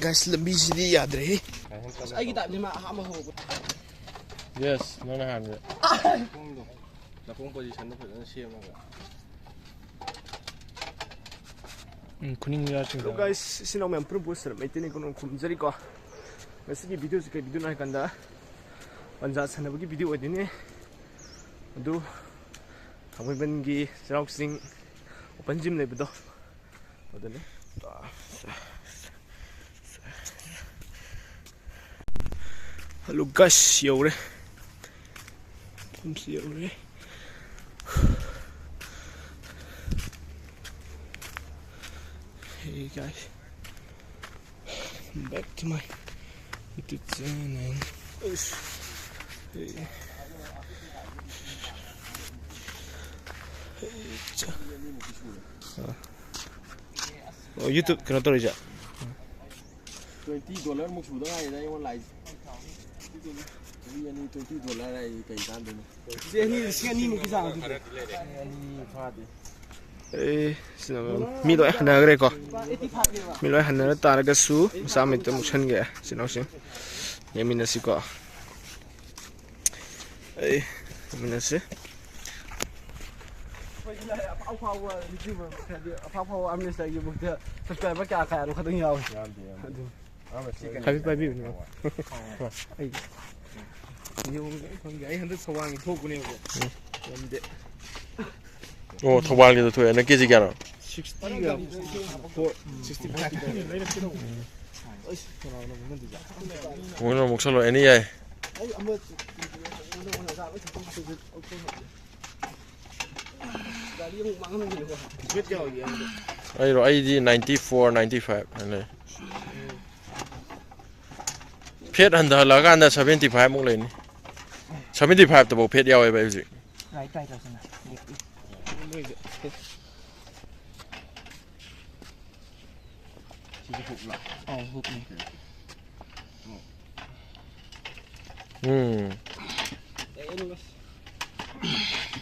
guys, lambisidi yadre. Ay kita lima hama ho. Yes, nang nahan. Napong position na pala siya mga. Kuning yaaching. So guys, sinaw may propose may tinig ko nung kumjari ko. Masigi video sa video na kanda. Panja sanabagi video adine. Adu kamibanggi rousing open gym lebedo. Odane. Hello guys, yore. Come see yore. Hey guys, back to my YouTube channel. Hey. Oh, YouTube kenapa aja? $20 mau sudah ada yang online. Ini $20 ay kaitan din. Ini mo kisah. Milo hana gre ko. Milo hana taraga su samit muchan ge sinausin. Yaminasi ko. Yaminasi. Happy baby no. Ai. Yung gay handa sawang thoku ne ko. Yamde. Oh, thawali to na keji kya 60 ga 65 Bueno, muksalo any yai. Airo ID 94 95 ane. Phet handa laganda 75 muk le ni. 75 to phet yaw ai ba uji. Right right sana. Hook ni.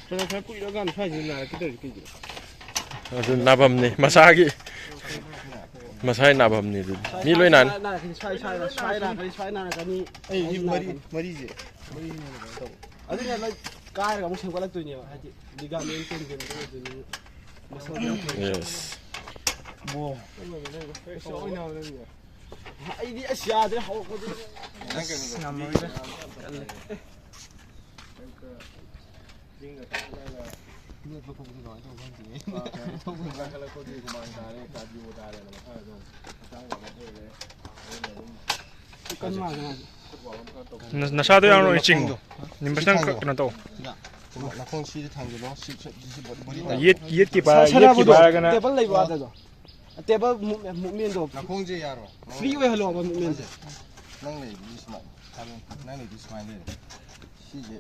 Kalau saya pun ilagan saja nak kita kerja. Asu nabam ni masagi. Masai nabam ni tu. Ni loi nan. Try na kani. Mari je. Adu ni like car kamu sengkau lagi tu ni. Hati ligament tendon tu ni. Yes. Wow. Ini asyik ada hal kau tu. Nasado yang orang cing, nimbasang kena tahu. Yet kita kena. Table lagi ada tu. Table movement tu. Free way hello movement. Nang lagi di smart, nang lagi di smart ni. Si je,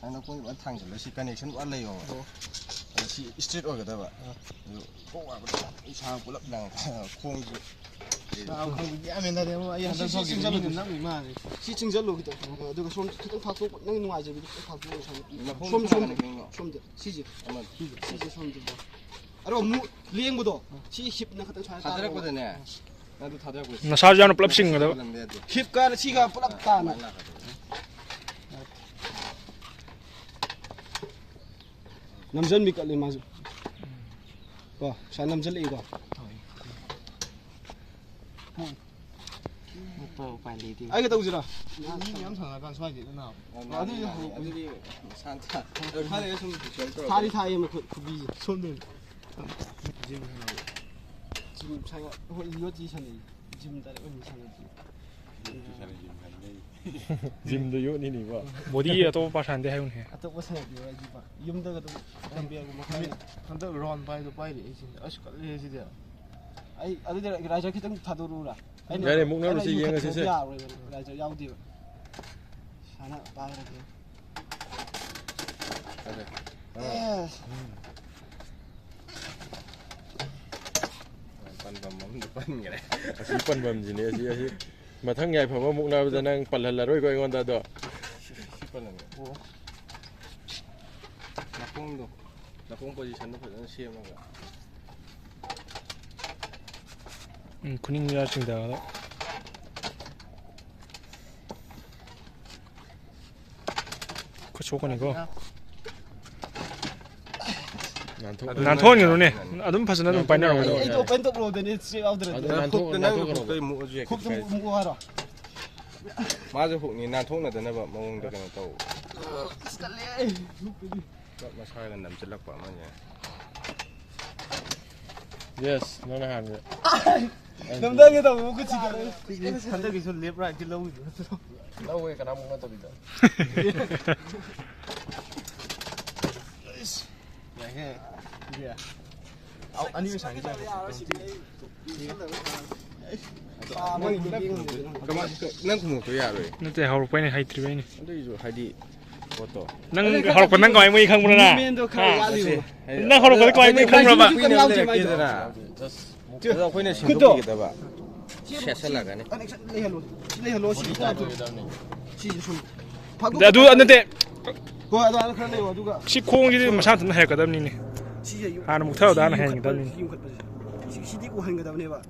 nang aku ni tang je, si connection apa lagi oh. Si street orang kata apa? Kau apa? Isang pulak nang kong je. Kong ya mana dia mau ayah si cinggal lu nang mana? Si cinggal lu kita. Tu kan kita faktor nang ni aja kita faktor som je. Si je. Si je som je. Aduh mu liang bodoh. Si hip nak kata cakap. Ada apa tu ni? Nanti ada apa? Nasado yang pelap sing ada. Hip kan si kan pelak tanah. Namjan mikal ni masuk. Wah, saya namjan lagi kau. Ay kita ujar. Ini yang sana kan suai je na. Adi santa. Tari tari yang kubi. Sondel. Jim saya lihat di sana. Jim tadi orang sana. Jim do yo ni ni ba. Body atau pasan dia hayun he. Atau pasal dia lagi pak. Yum dah kata tampil aku makan. Hendak round pai tu pai ni. Asyik kali si dia. Ay, ada dia raja kita thaduru lah. Jadi mungkin harus yang ngasih sih. Raja jauh dia. Sana pai lagi. Yes. Pan bam depan ni. Asipan bam sini asi. Mathang nyai phama mukna janang palhalla roi ko engon da do. Sipan ni. Napong position tu pun siapa mga. Kuning yaaching dah. 그 소건이고. 난통이네. 난통이네. 아좀 파스나 좀 빠이나 로. 이거 벤더 브로드니 스트레이트 아웃드래. 난통은 콕도 무고 하라. 맞아 혹니 난통나더나봐 몽도 그냥 또 스탈레. 마사가 남질락봐 맞냐 Yes, 너네 한 거. 남당에다 뭐 그치 그래. 산적이 좀 랩 라이트 러우. 나왜 그나 먹는 답이다. 해. 이게. 아니면 장기자. 그만 난 구멍도 야래 근데 하루 빠이네 하이트리베니. 근데 이거 하디 뭐또 năng 하루 빠난 거 아니면 이강 보나. 맨도 칼 năng 하루 빠난 거 아니면 이강 보나 봐. 그래서 거기는 신고기다 봐 셋살라가네 레헬로 근데 아두 안는데 거 아도 그런 거 누가 시콩이 마산한테 할 거다니. 시제 하나 못 타도 나는 해야 되다니. 시디고 하는 거다 네봐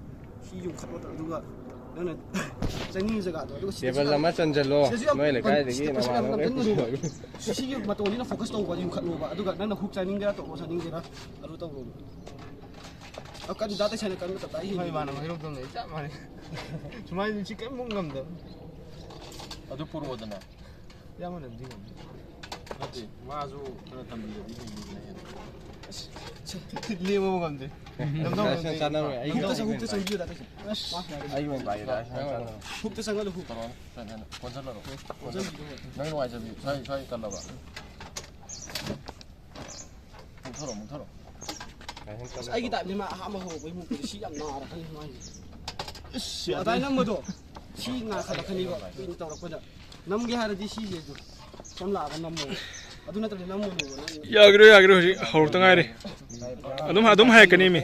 시좀 갖다 누가 너는 장님 저가도 이거 제발 아마 전절로 뭐래 가야되기 나만 시기 맞도니나 포커스 또 거지 갖고 봐 누가 나는 훅 자닝게라 또 자닝게라 아루 또 아까도 나한테 전에 깐 것도 다 이해 많아 이런 거 진짜 많이 주말에 지금 못 감다 아주 보러 오잖아. 야만 안 되고 맞지? 마주 그런 담비가 이게 리모 감데 남자 sana 훅도 상비다 아이면 바이다 훅도 상가도 훅 권살러로. 너는 와 저기 저희 깔라봐. 못 털어. 아이기 답니 마 아마 하고 뭐 시장 나라 하는 말이 아다 남모도 시나 가다 가니고 인 떠럭거든 남게 하르디 시제도 좀 나가 남모 아두나 들 남모도 야 그래 하루 땅아래. 아좀 할 거니 미.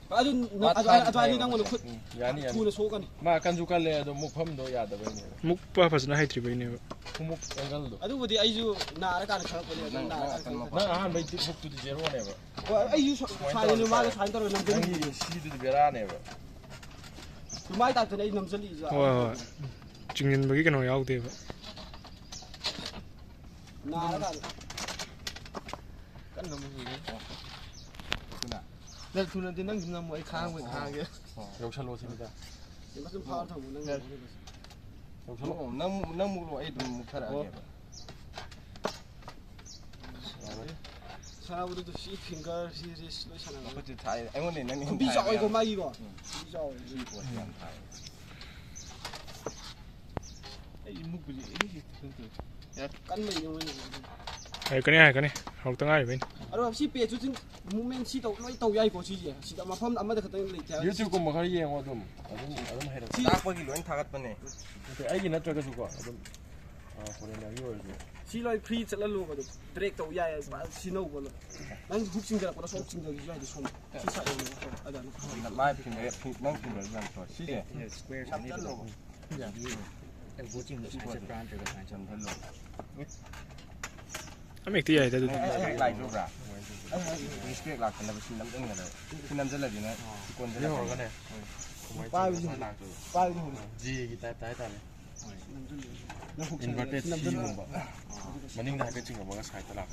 아주 아니 남모도 야니 구는 소가니 마 간주 깔래도 목펌도 야다버니. 묵바 파스나 하이트리베니. 구목 앵글도. 아두부디 아이주 나라 가는 차거든 나라 나 한번 목도 제로네버. 아이주 사이는 마가 사이 떨어 남들 당이 시도 베라네버. 마이 다 전에 남절이 와 증인 먹이 그노 야우데. 나라 가는 깐 너무 이게. 내 두는데 난 그냥 뭐 가는 거 가게 역살로 오십니다. 무슨 파워타고 난 역살로. 남무로 애도 못하라게 사나우도 시 핑거 시리스로 사나 그때 다 애원에 난 비자 이거 막 이거 비자 이 목부지 이게 깐면 이거 할 거니 하루 땅아래 베니. 아로 시 페이지 좀 무멘 시도 로이 또 야이 거 시지 시다 마펌 아마다 그때 있자 유튜브 뭐 하리 영어 좀 해라. 딱 보기 로인 타갔더니 근데 아이기 나쪽에 주고 좀 보내냐 이거지. 시로이 프리 찰라로 거 브레이크 또 야이 시노 거 난 훅싱들 거라 속싱들 야이 손 시사 아다 마이 핑에 난 핑을 난 시제 square 上那种，那个国境的产生，不然这个产生。 아맥티 야이다. 라이 줘라 리스펙 라칸다 신남 땡가다 신남 잘라지나 꼰대 이거가네. 빠이지 빠이지 지기 따따따네. 인버터 T 뭐 봐. 만능다 하게 찍어 뭐가 사이트 라가.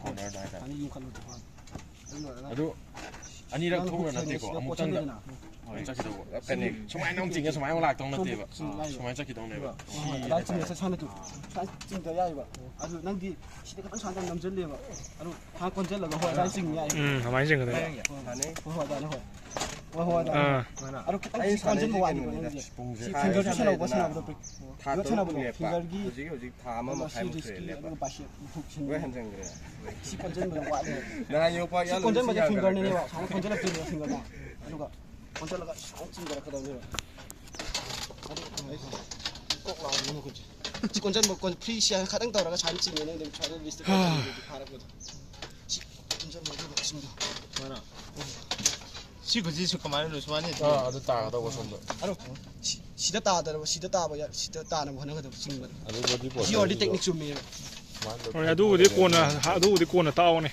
코너 다이다. 아니 육칼로 아도 아니랑 통을 나대고 아무 땅다. 짝기도 근데 정말 농징에 정말 올라 동네대봐. 정말 짝기 동네봐. 나 지금서 산에도 산진도 야이봐 아주 난디 시대가 딱 산단 남절래봐 아주 한 건절라고 호야 징 야이 많이 생각해. 안에 호하다 호하다 아주 딱 건절 뭐 아니고 시 핑거 주시라고 보시나보다 다 쳐나보다 핑거기 지금 다 아마 시리스키 바시 왜 한장 그래 시 건절 뭐 와네 나 요파 시 건절 맞아 핑거네 와 한 건절 핑거 핑거나 아주가 건절라가 쌍진 거라 그다음에 꼭 나오는 거지 건절 뭐 건 프리시아 가당 떠라가 잔징이네 내 차를 리스트 바라거든 건절 뭐 먹습니다 뭐나. 시그지 그만으로 소환해. 아도 따가다고 손도. 아로 시다 따다라고 시다 따봐야 시다 따는 거 하는 거도 지금 아도 어디 보. 지얼리 테크닉 좀 해. 아두디 꼬나 따오네.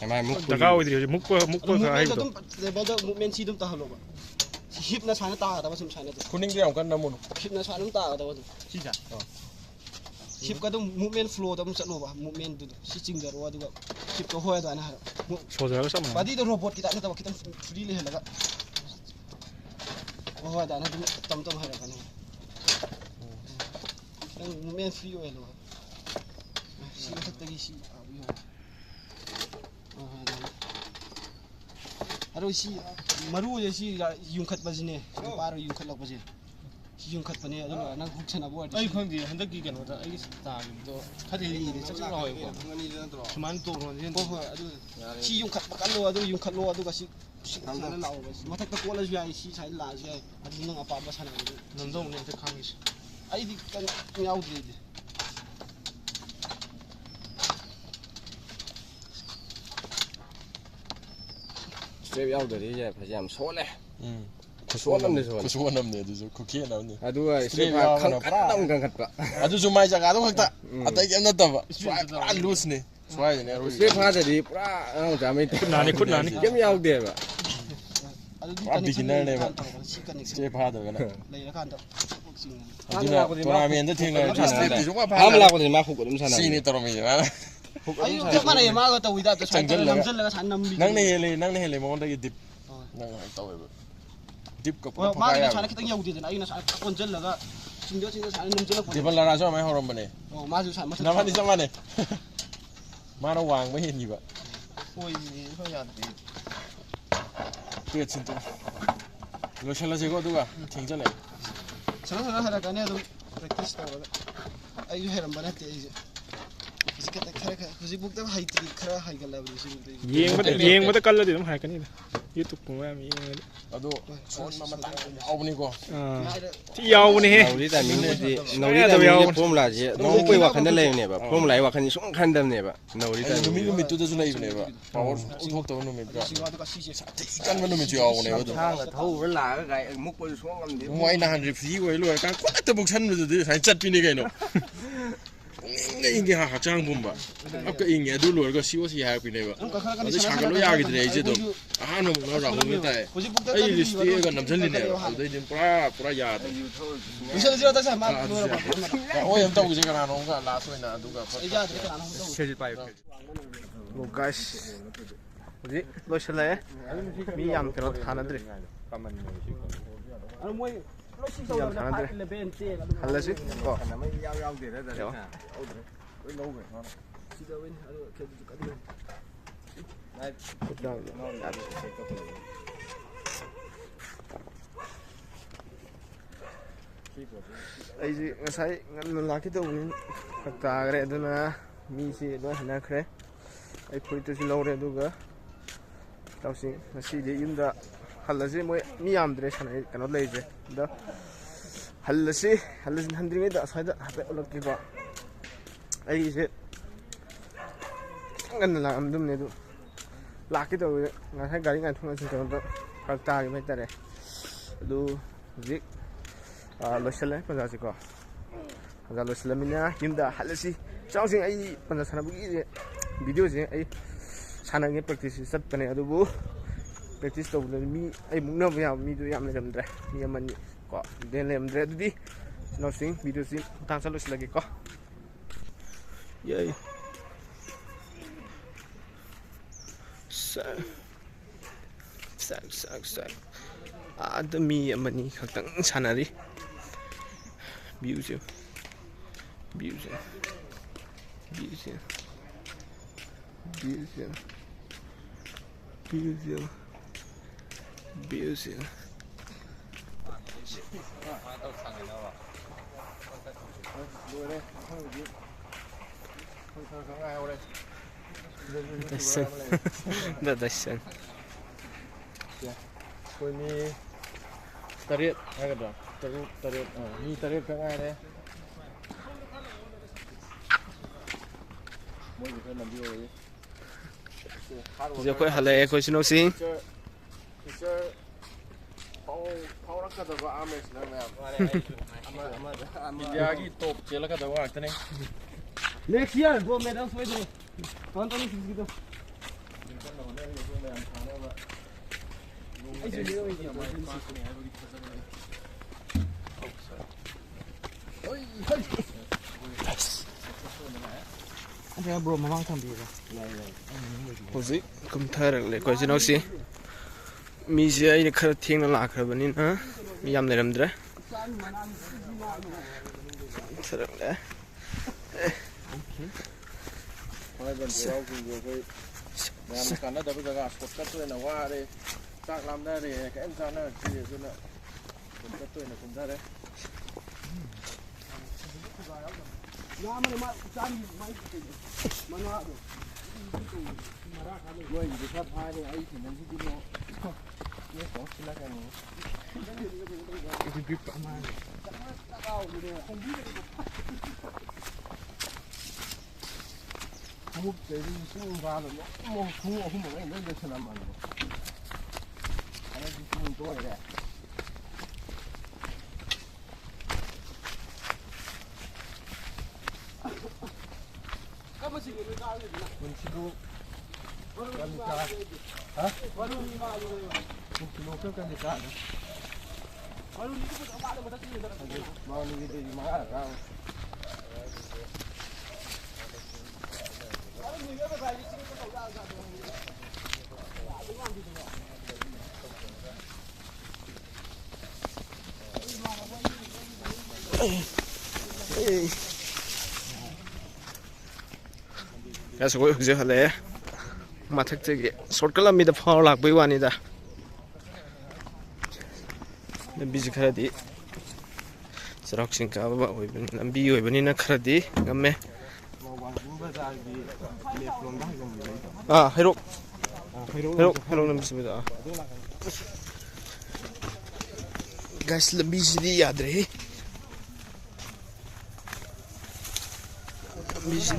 정말 묵 다가오이들이 묵고 하이도. 레벨도 무멘 시듬 따 하러 봐. 힙나 사나 따다 봐 지금 사나도. 군인들 안 간다 뭐. 힙나 사는 따다 봐. 진짜. ꯍꯤꯞꯀ ꯑꯗꯨꯝ movement ꯐ꯭ꯂꯣꯗ ꯑꯗꯨꯝ ꯆꯠꯂꯣꯕ ꯃꯨꯚꯃꯦꯟꯗꯨꯗ ꯁꯤ ꯆꯤꯡꯖꯔꯣ ꯑꯗꯨꯒ ꯍꯤꯞꯇꯣ ꯍꯣꯏ ꯑꯗꯨꯃꯥꯏꯅ ꯍꯥꯏꯔꯣ ꯁꯣꯜꯖꯔꯒ ꯆꯞ ꯃꯥꯟꯅꯩ ꯕꯥꯗꯤꯗꯣ ꯔꯣꯕꯣꯠꯀꯤ type ꯅꯠꯇꯕ ꯈꯤꯇꯪ ꯐ꯭ꯔꯤ ꯂꯩꯍꯜꯂꯒ ꯍꯣꯏ ꯍꯣꯏ ꯑꯗꯨꯃꯥꯏꯅ ꯑꯗꯨꯝ ꯇꯝ ꯇꯝ ꯍꯥꯏꯔꯛꯀꯅꯤ ꯈꯤꯇꯪ ꯃꯨꯚꯃꯦꯟ ꯐ꯭ꯔꯤ ꯑꯣꯏꯍꯜꯂꯣ ꯁꯤ ꯃꯊꯛꯇꯒꯤ ꯁꯤ ꯑꯗꯣ ꯁꯤ ꯃꯔꯨꯁꯦ ꯁꯤ ꯌꯨꯡꯈꯠꯄꯁꯤꯅꯦ ꯄꯥꯔ ꯌꯨꯡꯈꯠꯂꯛꯄꯁꯦ ꯁꯤ ꯌꯨꯡꯈꯠꯄꯅꯦ ꯑꯗꯨ ꯅꯪ ꯍꯨꯛ ꯁꯥꯟꯅꯕ ꯑꯣꯏꯔꯗꯤ ꯑꯩ ꯈꯪꯗꯦ ꯍꯟꯗꯛꯀꯤ ꯀꯩꯅꯣꯗ ꯑꯩꯒꯤ ꯇꯥꯈꯤꯕꯗꯣ ꯈꯔꯗꯤ ꯂꯤꯔꯦ ꯆꯠ ꯆꯠ ꯂꯥꯎꯋꯦꯀꯣ ꯁꯨꯃꯥꯏꯅ ꯇꯣꯡꯈ꯭ꯔꯣꯅꯦ ꯍꯣꯏ ꯍꯣꯏ ꯑꯗꯨ ꯁꯤ ꯌꯨꯡꯈꯠꯄ ꯀꯜꯂꯣ ꯑꯗꯨ ꯌꯨꯡꯈꯠꯂꯣ ꯑꯗꯨꯒ ꯁꯤ ꯁꯥꯟꯅ ꯂꯥꯛꯑꯣꯕ ꯃꯊꯛꯇ ꯀꯣꯠꯂꯁꯨ ꯌꯥꯏ ꯁꯤ ꯁꯥꯏꯗ ꯂꯥꯛꯑꯁꯨ ꯌꯥꯏ ꯑꯗꯨ ꯅꯪ ꯑꯄꯥꯝꯕ ꯁꯥꯟꯅꯕꯗꯨ ꯅꯝꯗꯧꯅꯦ ꯑꯝꯇ ꯈꯪꯉꯤꯁꯦ ꯑꯩꯗꯤ ꯌꯥꯎꯗ꯭ꯔꯤꯗꯤ ꯁ꯭ꯇ꯭ꯔꯦꯞ ꯌꯥꯎꯗꯔꯤꯁꯦ ꯐꯖ ꯌꯥꯝ ꯁꯣꯜꯂꯦ ꯈꯨꯁꯣꯟ ꯑꯃꯅꯦ ꯑꯗꯨꯁꯨ ꯈꯨꯈꯦꯟ ꯑꯃꯅꯦ ꯑꯗꯨꯒ ꯁ꯭ꯇ꯭ꯔꯦꯞ ꯁ꯭ꯇ꯭ꯔꯦꯞ ꯌꯥꯎꯔꯒꯅ ꯈꯪꯀꯠꯅ ꯑꯃꯨꯛ ꯀꯟꯈꯠꯄ ꯑꯗꯨꯁꯨ ꯃꯥꯏ ꯖꯒꯥꯗꯣ ꯈꯛꯇ ꯑꯇꯩ ꯀꯩꯝ ꯅꯠꯇꯕ ꯁ꯭ꯋꯥꯏ ꯄꯨꯔꯥ ꯂꯨꯁꯅꯦ ꯁ꯭ꯋꯥꯏꯗꯅꯦ ꯁ꯭ꯇ꯭ꯔꯦꯞ ꯐꯥꯗꯗꯤ ꯄꯨꯔꯥ ꯑꯉꯥꯡ ꯃꯆꯥ ꯃꯩ ꯈꯨꯠ ꯅꯥꯅꯤ ꯀꯩꯝ ꯌꯥꯎꯗꯦꯕ ꯄꯨꯔꯥ ꯕꯤꯒꯤꯅꯔꯅꯦꯕ ꯁ꯭ꯇꯦꯞ ꯐꯥꯗ꯭ꯔꯒꯅ ꯂꯩꯔꯀꯥꯟꯗ ꯑꯗꯨꯅ ꯇꯣꯔꯅꯥꯃꯦꯟꯗ ꯊꯦꯡꯅꯔꯗꯤ ꯑꯍꯥꯟꯕ ꯂꯥꯛꯄꯗꯗꯤ ꯃꯥ ꯍꯨꯛ ꯑꯗꯨꯝ ꯁꯤꯅꯤ ꯁꯥꯟꯅꯕꯅꯦ ꯇꯧꯔꯝꯃꯤꯁꯦ ꯃꯥꯅ ꯑꯩ ꯆꯞ ꯃꯥꯟꯅꯩ ꯃꯥꯒ ꯇꯧꯋꯤꯗ ꯆꯪꯁꯤꯜꯂꯒ ꯅꯝꯁꯤꯜꯂꯒ ꯁꯥꯏꯅ ꯅꯝꯕꯤ ꯅꯪꯅ ꯍꯦꯜꯂꯦ ꯃꯉꯣꯟꯗꯒꯤ ꯗꯤꯞ ꯅꯪ ꯇꯧꯋꯦꯕ ꯗꯤꯞꯀ ꯄꯨꯔꯥ ꯐꯀꯥ ꯃꯥꯒꯤꯅ ꯌꯥꯕ ꯁꯥꯏꯅ ꯈꯤꯇꯪ ꯌꯧꯗꯦꯗꯅ ꯑꯩꯅ ꯁꯥꯏꯅ ꯑꯣꯟꯁꯤꯜꯂꯒ ꯆꯤꯡꯗ ꯁꯥꯏꯅ ꯅꯝꯁꯤꯜꯂꯛꯄ ꯗꯤꯕꯜ ꯂꯥꯔꯥꯁꯨ ꯑꯗꯨꯃꯥꯏꯅ ꯍꯧꯔꯝꯕꯅꯦ ꯑꯣ ꯃꯥꯁꯨ ꯁꯥꯏꯅ ꯃꯊꯛ ꯅꯕꯥꯅꯤ ꯆꯞ ꯃꯥꯟꯅꯩ ꯃꯥꯅ ꯋꯥꯡꯕ ꯍꯦꯟꯈꯤꯕ ꯄꯦꯠ ꯁꯤꯟꯇꯣ ꯂꯣꯏꯁꯤꯜꯂꯁꯤꯀꯣ ꯑꯗꯨꯒ ꯊꯦꯡꯖꯜꯂꯛꯑꯦ ꯁꯅ ꯍꯩꯔꯛꯀꯅꯤ ꯑꯗꯨꯝ ꯄ꯭ꯔꯦꯛꯇꯤꯁ ꯇꯧꯔꯒ ꯑꯩꯁꯨ ꯍꯩꯔꯝꯕ ꯅꯠꯇꯦ ꯑꯩꯁꯦ ꯍꯧꯖꯤꯛꯐꯥꯎꯗ ꯍꯩꯇ꯭ꯔꯤ ꯈꯔ ꯍꯩꯒꯠꯂꯕꯅꯤ ꯁꯤꯐꯥꯎꯗ ꯌꯦꯡꯕꯗ ꯀꯜꯂꯗꯤ ꯑꯗꯨꯝ ꯍꯥꯏꯔꯛꯀꯅꯤꯗ ꯌꯨꯇꯨꯕ ꯃꯌꯥꯝ ꯌꯦꯡꯉꯗꯤ ꯑꯗꯣ ꯁꯣꯟꯕ ꯃꯇꯥꯡ ꯌꯥꯎꯕꯅꯤꯀꯣ ꯊꯤ ꯌꯥꯎꯕꯅꯦꯍꯦ ꯅꯧꯔꯤ ꯇꯥꯏꯃꯤꯡꯗꯗꯤ ꯅꯧꯔꯤ ꯇꯥꯏꯃꯤꯡꯗꯤ ꯐꯣꯔꯃꯨꯂꯥꯁꯦ ꯑꯗꯨꯝ ꯎꯞꯄꯩ ꯋꯥꯈꯜꯗ ꯂꯩꯕꯅꯦꯕ ꯐꯣꯔꯃꯨꯂꯥꯒꯤ ꯋꯥꯈꯜꯁꯦ ꯁꯨꯝ ꯈꯟꯗꯕꯅꯦꯕ ꯅꯧꯔꯤ ꯇꯥꯏꯃꯤꯡ ꯅꯨꯃꯤꯠꯇꯨꯗꯁꯨ ꯂꯩꯕꯅꯦꯕ ꯄꯋꯥꯔ ꯎꯊꯣꯛꯇꯕ ꯅꯨꯃꯤꯠꯀ ꯁꯥꯊꯤ ꯀꯟꯕ ꯅꯨꯃꯤꯠꯁꯨ ꯌꯥꯎꯕꯅꯦꯕ ꯑꯗꯨꯝ ꯊꯥꯡꯒ ꯊꯧꯕ ꯂꯥꯛꯑꯒ ꯒꯥꯏ ꯃꯨꯛꯄꯁꯨ ꯁꯨꯡ ꯉꯝꯗꯦ ꯑꯩ ꯅꯍꯥꯟ ꯔꯤꯐ꯭ꯔꯤ ꯑꯣꯏ ꯂꯣꯏꯔꯀꯥꯟꯗ ꯈꯨꯗꯛꯇ ꯕꯨꯛꯁꯟꯕꯗꯨꯗꯤ ꯁꯨꯃꯥꯏꯅ ꯆꯠꯄꯤꯅꯤ ꯀꯩꯅꯣ ꯏꯪꯉ ꯏꯪꯉꯦ ꯍꯛꯆꯥꯡ ꯄꯨꯝꯕ ꯑꯃꯨꯛꯀ ꯏꯪꯉꯦ ꯑꯗꯨ ꯂꯣꯏꯔꯒ ꯁꯤ ꯍꯥꯏꯔꯛꯄꯤꯅꯦꯕ ꯑꯗꯨ ꯁꯥꯒꯠꯂꯣ ꯌꯥꯈꯤꯗ꯭ꯔꯦ ꯑꯩꯁꯦ ꯑꯗꯨꯝ ꯑꯍꯥꯟꯕ ꯑꯃꯨꯛ ꯔꯥꯍꯨꯜꯅ ꯇꯥꯏ ꯑꯩ ꯔꯤꯁꯇꯦꯛꯑꯒ ꯅꯝꯁꯤꯜꯂꯤꯅꯦꯕ ꯑꯗꯨꯗꯩꯗꯤ ꯄꯨꯔꯥ ꯌꯥꯗ꯭ꯔꯦ ꯍꯣꯏ ꯑꯝ ꯇꯧꯁꯦ ꯀꯅꯥꯅꯣꯝꯒ ꯂꯥꯁ ꯑꯣꯏꯅ ꯑꯗꯨꯒ ꯒꯥꯏꯁ ꯍꯧꯖꯤꯛ ꯂꯣꯏꯁꯤꯜꯂꯛꯑꯦ ꯃꯤ ꯌꯥꯝ ꯀꯩꯅꯣ ꯊꯥꯅꯗ꯭ꯔꯤ ꯌꯥꯝ ꯊꯥꯅꯗ꯭ꯔꯦ ꯍꯜꯂꯁꯤ ꯀꯣ ꯑꯩꯁꯤ ꯉꯁꯥꯏ ꯉꯟꯅ ꯂꯥꯛꯀꯦ ꯇꯧꯕꯅꯤ ꯐꯔꯛ ꯇꯥꯈ꯭ꯔꯦ ꯑꯗꯨꯅ ꯃꯤꯁꯤ ꯂꯣꯏ ꯍꯟꯅꯈ꯭ꯔꯦ ꯑꯩ ꯐꯨꯔꯤꯠꯇꯨꯁꯨ ꯂꯧꯔꯦ ꯑꯗꯨꯒ ꯇꯧꯁꯤ ꯉꯁꯤꯗꯤ ꯌꯨꯝꯗ ꯍꯜꯂꯁꯤ ꯃꯣꯏ ꯃꯤ ꯌꯥꯝꯗ꯭ꯔꯦ ꯁꯥꯟꯅꯩ ꯀꯩꯅꯣ ꯂꯩꯔꯤꯁꯦ ꯑꯗ ꯍꯟꯗ꯭ꯔꯤꯉꯩꯗ ꯑꯁ꯭ꯋꯥꯏꯗ ꯍꯥꯏꯐꯦꯠ ꯎꯠꯂꯛꯀꯦꯀꯣ ꯑꯩꯁꯦ ꯈꯤꯇꯪ ꯉꯟꯅ ꯂꯥꯛꯑꯝꯗꯕꯅꯦ ꯑꯗꯨ ꯂꯥꯛꯀꯦ ꯇꯧꯕꯗ ꯉꯁꯥꯏ ꯒꯥꯔꯤ ꯉꯥꯏꯊꯣꯛ ꯉꯥꯏꯁꯤꯟ ꯀꯩꯅꯣꯗ ꯐꯔꯛ ꯇꯥꯈꯤꯕ ꯍꯥꯏꯇꯥꯔꯦ ꯑꯗꯨ ꯍꯧꯖꯤꯛ ꯂꯣꯏꯁꯤꯜꯂꯦ ꯄꯟꯖꯥꯁꯤꯀꯣ ꯄꯟꯖꯥ ꯂꯣꯏꯁꯤꯜꯂꯝꯃꯤꯅ ꯌꯨꯝꯗ ꯍꯜꯂꯁꯤ ꯏꯆꯥꯎꯁꯤꯡ ꯑꯩ ꯄꯟꯖꯥ ꯁꯥꯟꯅꯕꯒꯤ ꯚꯤꯗꯤꯑꯣꯁꯦ ꯑꯩ ꯁꯥꯟꯅꯉꯦ ꯄ꯭ꯔꯦꯛꯇꯤꯁꯁꯤ ꯆꯠꯄꯅꯦ ꯑꯗꯨꯕꯨ ꯄ꯭ꯔꯦꯛꯇꯤꯁ ꯇꯧꯕꯗꯗꯤ ꯃꯤ ꯑꯩ ꯃꯨꯛꯅꯕ ꯌꯥꯕ ꯃꯤꯗꯨ ꯌꯥꯝ ꯂꯩꯔꯝꯗ꯭ꯔꯦ ꯃꯤ ꯑꯃꯅꯤ ꯀꯣ ꯂꯩꯔꯝꯗ꯭ꯔꯦ ꯑꯗꯨꯗꯤ ꯏꯆꯥꯎꯁꯤꯡ ꯚꯤꯗꯤꯑꯣꯁꯤ ꯃꯇꯥꯡ ꯆꯠ ꯂꯣꯏꯁꯤꯜꯂꯒꯦꯀꯣ ꯌꯥꯏ ꯑꯥꯗ ꯃꯤ ꯑꯃꯅꯤ ꯈꯛꯇꯪ ꯁꯥꯟꯅꯔꯤ ꯚ꯭ꯌꯨꯁꯦ Dasan. ꯑꯩꯈꯣꯏ ꯃꯤ 8 ꯍꯥꯏꯒꯗ꯭ꯔꯥ 3 ꯃꯤ 8 ꯈꯛ ꯉꯥꯏꯔꯦ ꯃꯣꯏꯁꯨ ꯈꯔ ꯅꯝꯕꯤꯔꯛꯑꯣꯌꯦ ꯍꯧꯖꯤꯛ ꯑꯩꯈꯣꯏ ꯍꯜꯂꯛꯑꯦ ꯑꯩꯈꯣꯏ ꯁꯤꯅꯣꯁꯤꯡ ꯐꯤꯆꯔ ꯐꯥꯎꯔꯛꯀꯗꯕ ꯑꯥꯔꯝ ꯔꯦꯁꯂꯔ ꯃꯌꯥꯝ ꯏꯟꯗꯤꯌꯥꯒꯤ ꯇꯣꯞ ꯆꯦꯜꯂꯛꯀꯗꯕ ꯉꯥꯛꯇꯅꯦ Next year, gold medal soidre. 2026 gido. 그냥 bro mamang thambira. ꯍꯧꯖꯤꯛ ꯀꯨꯝꯊꯔꯛꯂꯦ ꯑꯩꯈꯣꯏ ꯏꯆꯤꯟꯅꯥꯎꯁꯤ ꯃꯤꯁꯦ ꯑꯩꯅ ꯈꯔ ꯊꯦꯡꯅ ꯂꯥꯛꯈ꯭ꯔꯕꯅꯤꯅ ꯃꯤ ꯌꯥꯝ ꯂꯩꯔꯝꯗ꯭ꯔꯦ ꯀꯨꯝꯊꯔꯛꯂꯦ ꯌꯥꯝꯅ ꯀꯥꯟꯅꯗꯕ ꯖꯒꯥ ꯁꯣꯔꯠꯀꯠ ꯑꯣꯏꯅ ꯋꯥꯔꯦ ꯆꯥꯛ ꯂꯥꯝꯅꯔꯦ ꯀꯩꯝ ꯆꯥꯅꯔꯛꯇ꯭ꯔꯤ ꯑꯗꯨꯅ ꯁꯣꯔꯠꯀꯠ ꯑꯣꯏꯅ ꯀꯨꯝꯊꯔꯦ ꯃꯣꯏꯒꯤꯗꯤ ꯈꯔ ꯐꯥꯔꯦ ꯑꯩ ꯊꯦꯡꯅꯁꯤꯗꯤꯅꯣ ꯁꯤꯜꯂꯛꯀꯅꯤ ꯈꯣꯡꯎꯞꯇꯩꯗꯤ ꯆꯤꯡ ꯀꯥꯕ ꯈꯣꯡꯎꯞ ꯑꯍꯨꯝ ꯑꯃ ꯂꯣꯏ ꯂꯣꯏꯁꯜꯂꯝꯃꯕꯅꯤ ꯍꯟꯗꯛꯇꯤ ꯆꯤꯡ ꯇꯣꯏꯔꯦ ꯄꯨꯟꯁꯤꯗꯨ 그래서 거기 이제 할래 마택적이 솔직합니다 파워 락보이 와니다 lambi지 khara디 saraksing ka ba oibin lambi oibinina kharaди ngamme 해록 남습니다 가스 lambi지 야드레 lambi지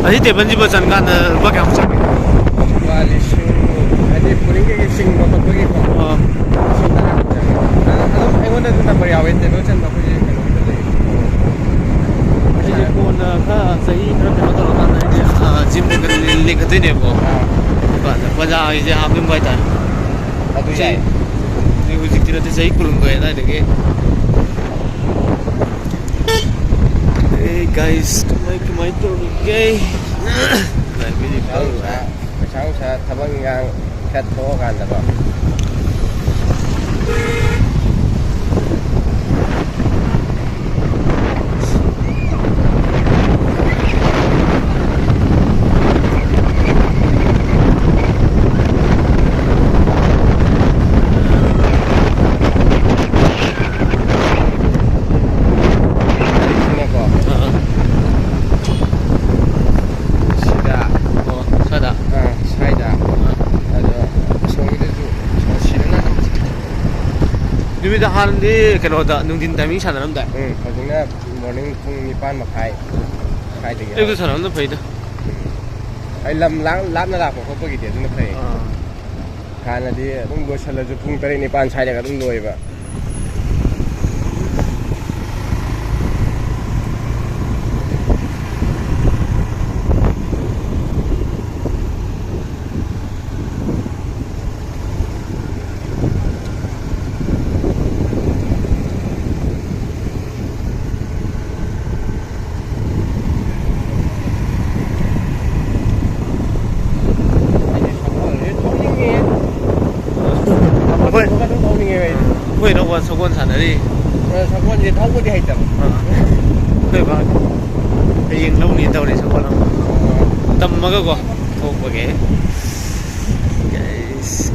아니 대번지버 전간은 뭐게 하고 잡니? 와리슈 아니 뿌링게 싱 먹고 거기 거. 나는 아이원도 넘버 야외때 놓쳤나 보지. 이제 보나 저희 그렇게 하더라도 이제 짐도 그 링크 되네고. 맞아. 이제 하면 뭐다. 나도 이제 이거 직진한테 저희 그런 거야 나 이렇게. Hey guys, kemarin tuh gay. Nah, ini tahu lah. Macam saya tabang yang kat bawah kan tak. 누미다 하는데 그러다 능진 타이밍 사람다. 응, 거기는 모닝 쿵 니판 마카이. 카이 되게. 이거 사람도 보이다. 아이 람나 라고 거기 돼. 눈에 파이. 가나디 둥고 살려줘 쿵 따리 니판 사이가 둥 놓이바. 보이는 서권 사늘이 서권이 타고디 해 있다. 그봐 배행 나오니 다우리 서권 담마가고 도보게 guys